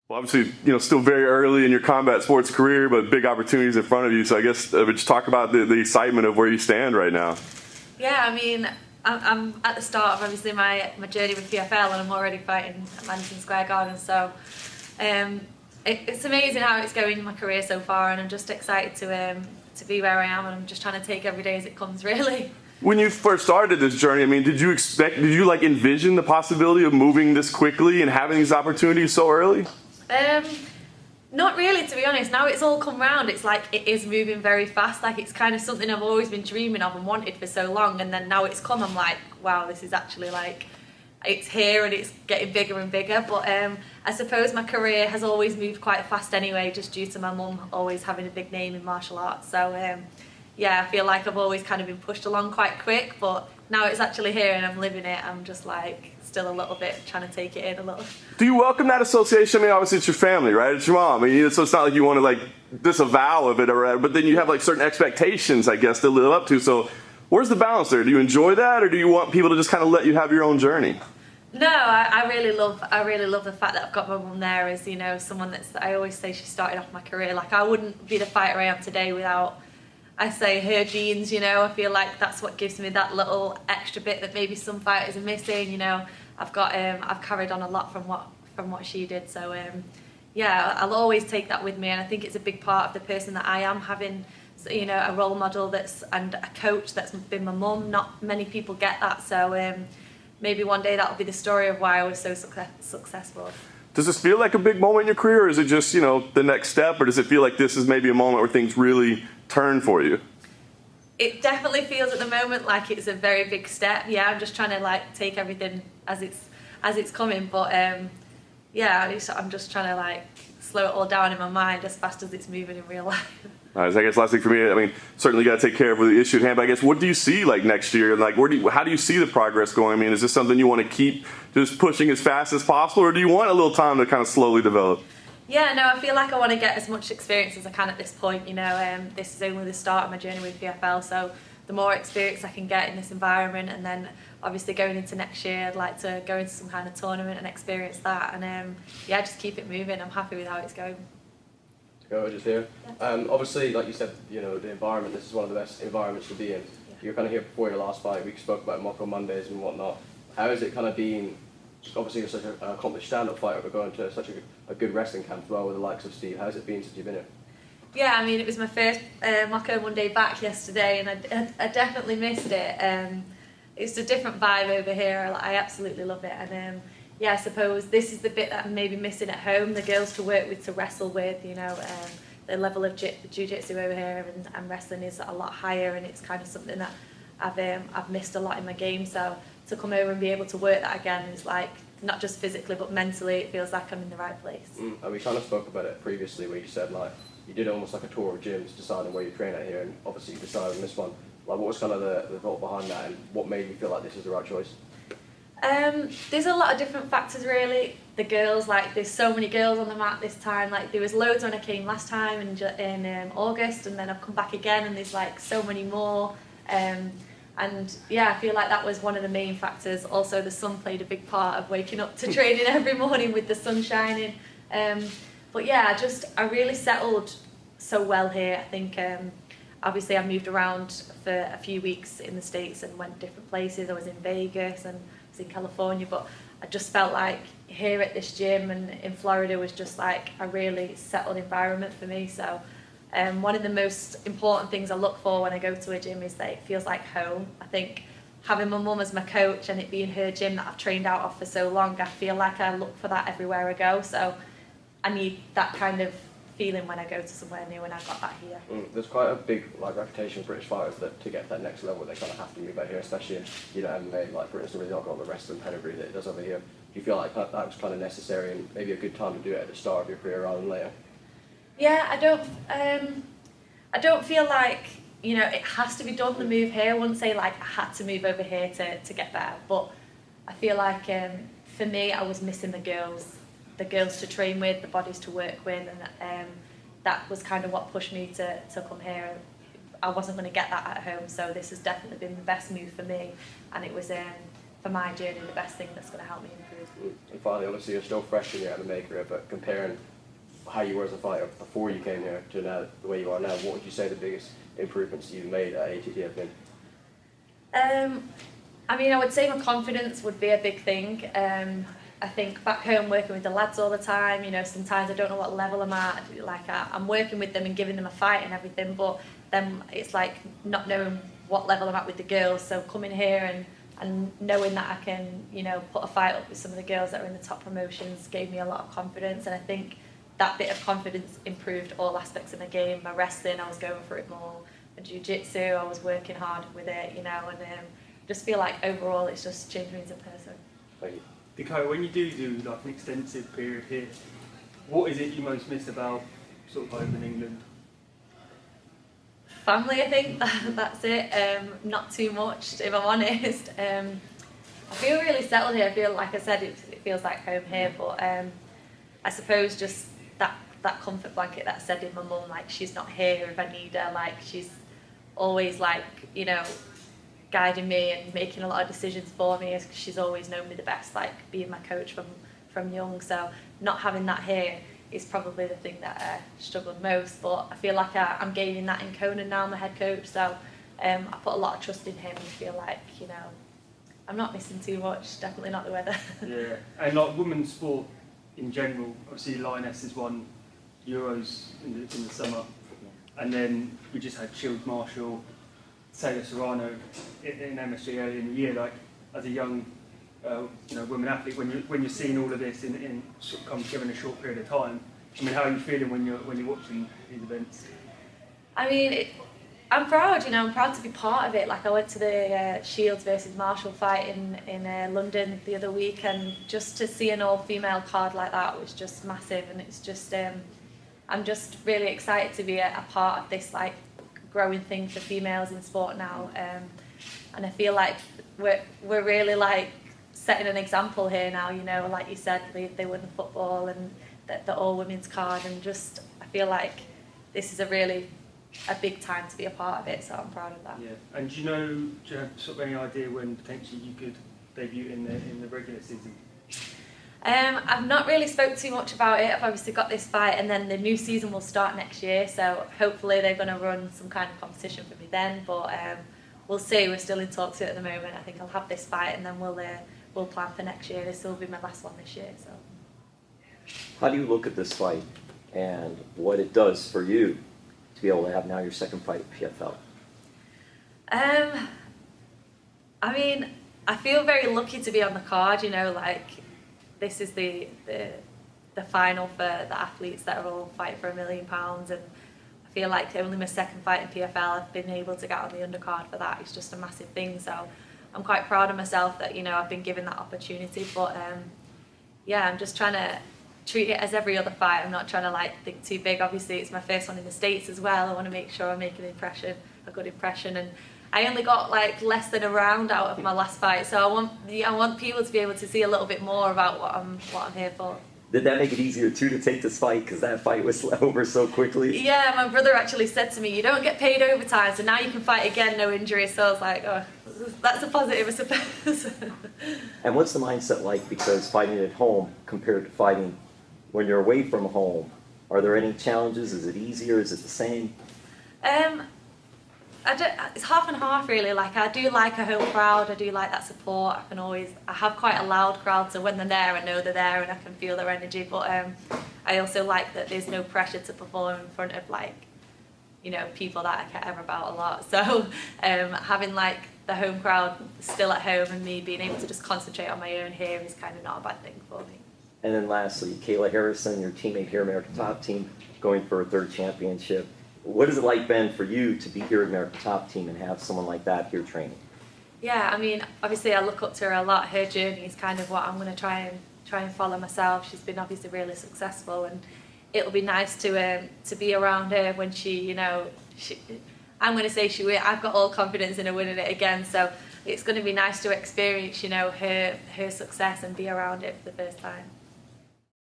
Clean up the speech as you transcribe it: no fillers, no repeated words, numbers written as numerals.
Well, obviously, still very early in your combat sports career, but big opportunities in front of you. So I guess just talk about the excitement of where you stand right now. Yeah, I mean, I'm at the start of obviously my journey with PFL, and I'm already fighting at Madison Square Garden. So it's amazing how it's going in my career so far, and I'm just excited to be where I am, and I'm just trying to take every day as it comes, really. When you first started this journey, I mean, did you envision the possibility of moving this quickly and having these opportunities so early? Not really, to be honest. Now it's all come round. It's like it is moving very fast. Like it's kind of something I've always been dreaming of and wanted for so long, and then now it's come. I'm like, wow, this is actually like, it's here and it's getting bigger and bigger. But I suppose my career has always moved quite fast anyway, just due to my mum always having a big name in martial arts. So yeah, I feel like I've always kind of been pushed along quite quick, but now it's actually here and I'm living it. I'm just like still a little bit trying to take it in a little. Do you welcome that association? I mean, obviously it's your family, right? It's your mom. I mean, so it's not like you want to like disavow of it, or but then you have like certain expectations, I guess, to live up to. So where's the balance there? Do you enjoy that, or do you want people to just kind of let you have your own journey? No, I really love the fact that I've got my mum there as, someone I always say she started off my career. Like I wouldn't be the fighter I am today without, I say, her genes. I feel like that's what gives me that little extra bit that maybe some fighters are missing. I've carried on a lot from what she did. So yeah, I'll always take that with me, and I think it's a big part of the person that I am, having a role model and a coach that's been my mum. Not many people get that, so maybe one day that'll be the story of why I was so successful. Does this feel like a big moment in your career, or is it just the next step, or does it feel like this is maybe a moment where things really turn for you? It definitely feels at the moment like it's a very big step. Yeah, I'm just trying to like take everything as it's coming, but yeah, I'm just trying to like slow it all down in my mind as fast as it's moving in real life. All right, so I guess last thing for me, I mean, certainly got to take care of the issue at hand, but I guess what do you see like next year? Like, how do you see the progress going? I mean, is this something you want to keep just pushing as fast as possible, or do you want a little time to kind of slowly develop? Yeah, no, I feel like I want to get as much experience as I can at this point. This is only the start of my journey with PFL, so the more experience I can get in this environment, and then obviously going into next year, I'd like to go into some kind of tournament and experience that, and yeah, just keep it moving. I'm happy with how it's going. Dakota Ditcheva. Yeah. Obviously, like you said, the environment, this is one of the best environments to be in. Yeah. You're kind of here before your last fight. We spoke about Mocko Mondays and whatnot. How has it kind of been? Obviously, you're such an accomplished stand-up fighter, but going to such a good wrestling camp as well with the likes of Steve. How's it been since you've been here? Yeah, I mean, it was my first Mocko Monday back yesterday, and I definitely missed it. It's a different vibe over here. I absolutely love it, and yeah, I suppose this is the bit that I'm maybe missing at home. The girls to work with, to wrestle with, the level of jiu-jitsu over here and wrestling is a lot higher, and it's kind of something that I've missed a lot in my game. So to come over and be able to work that again is like, not just physically but mentally, it feels like I'm in the right place. And we kind of spoke about it previously, where you said like you did almost like a tour of gyms deciding where you train at here, and obviously you decided on this one. Like, what was kind of the thought behind that, and what made you feel like this is the right choice? There's a lot of different factors really. The girls, like there's so many girls on the mat this time. Like there was loads when I came last time in August, and then I've come back again and there's like so many more. And yeah, I feel like that was one of the main factors. Also the sun played a big part of waking up to training every morning with the sun shining. But yeah, I really settled so well here. I think obviously I moved around for a few weeks in the States and went different places. I was in Vegas and in California, but I just felt like here at this gym and in Florida was just like a really settled environment for me. So one of the most important things I look for when I go to a gym is that it feels like home. I think having my mum as my coach and it being her gym that I've trained out of for so long, I feel like I look for that everywhere I go. So I need that kind of feeling when I go to somewhere new, and I got that here. There's quite a big reputation for British fighters that to get to that next level they kind of have to move out here, especially in MMA. Like for instance, really not got the wrestling pedigree that it does over here. Do you feel like that was kind of necessary and maybe a good time to do it at the start of your career rather than later? Yeah, I don't feel like it has to be done, the move here. I wouldn't say like I had to move over here to get better, but I feel like for me I was missing the girls to train with, the bodies to work with, and that was kind of what pushed me to come here. I wasn't going to get that at home, so this has definitely been the best move for me, and it was for for my journey the best thing that's going to help me improve. And finally, obviously you're still fresh in your MMA career, but comparing how you were as a fighter before you came here to now the way you are now, what would you say the biggest improvements you've made at ATT have been? I mean, I would say my confidence would be a big thing. I think back home working with the lads all the time, you know, sometimes I don't know what level I'm at. Like I'm working with them and giving them a fight and everything, but then it's like not knowing what level I'm at with the girls. So coming here and knowing that I can, you know, put a fight up with some of the girls that are in the top promotions gave me a lot of confidence, and I think that bit of confidence improved all aspects of my game. My wrestling, I was going for it more. My jiu-jitsu, I was working hard with it, you know, and just feel like overall it's just changed me as a person. Thank you. Dakota, when you do like an extensive period here, what is it you most miss about sort of home in England? Family, I think, that's it. Not too much, if I'm honest. I feel really settled here. I feel, like I said, it feels like home here, but I suppose just that comfort blanket that I said in my mum, like she's not here if I need her, like she's always like, you know, guiding me and making a lot of decisions for me. She's always known me the best, like being my coach from young. So not having that here is probably the thing that I struggled most. But I feel like I'm gaining that in Conan now, my head coach. So I put a lot of trust in him and feel like, you know, I'm not missing too much. Definitely not the weather. Yeah, and like women's sport in general, obviously Lioness has won Euros in the summer, and then we just had Shields Marshall, Taylor Serrano in MSG earlier in the year. Like as a young, you know, women athlete, when you're seeing all of this in sort of come together in a short period of time, I mean, how are you feeling when you're watching these events? I mean, I'm proud. You know, I'm proud to be part of it. Like I went to the Shields versus Marshall fight in London the other week, and just to see an all-female card like that was just massive. And it's just, I'm just really excited to be a part of this like growing thing for females in sport now, and I feel like we're really like setting an example here now. You know, like you said, they won the football and the all women's card, and just I feel like this is a big time to be a part of it. So I'm proud of that. Yeah, and do you have sort of any idea when potentially you could debut in the regular season? I've not really spoke too much about it. I've obviously got this fight, and then the new season will start next year, so hopefully they're going to run some kind of competition for me then, but we'll see. We're still in talks at the moment. I think I'll have this fight and then we'll plan for next year. This will be my last one this year. So, how do you look at this fight and what it does for you to be able to have now your second fight at PFL? I mean, I feel very lucky to be on the card, you know, like this is the final for the athletes that are all fighting for £1 million, and I feel like only my second fight in PFL I've been able to get on the undercard for that. It's just a massive thing, so I'm quite proud of myself that, you know, I've been given that opportunity. But yeah, I'm just trying to treat it as every other fight. I'm not trying to like think too big. Obviously it's my first one in the States as well. I want to make sure I make a good impression, and I only got like less than a round out of my last fight, so I want people to be able to see a little bit more about what I'm here for. Did that make it easier too to take this fight because that fight was over so quickly? Yeah, my brother actually said to me, "You don't get paid overtime, so now you can fight again, no injuries." So I was like, "Oh, that's a positive, I suppose." And what's the mindset like? Because fighting at home compared to fighting when you're away from home, are there any challenges? Is it easier? Is it the same? It's half and half really. Like I do like a home crowd, I do like that support. I have quite a loud crowd, so when they're there I know they're there and I can feel their energy, but I also like that there's no pressure to perform in front of like, you know, people that I care about a lot. So having like the home crowd still at home and me being able to just concentrate on my own here is kind of not a bad thing for me. And then lastly, Kayla Harrison, your teammate here, American Top Team, going for a third championship. What has it like been for you to be here at American Top Team and have someone like that here training? Yeah, I mean, obviously I look up to her a lot. Her journey is kind of what I'm going to try and follow myself. She's been obviously really successful, and it'll be nice to be around her when she, you know, I'm going to say I've got all confidence in her winning it again. So it's going to be nice to experience, you know, her success and be around it for the first time.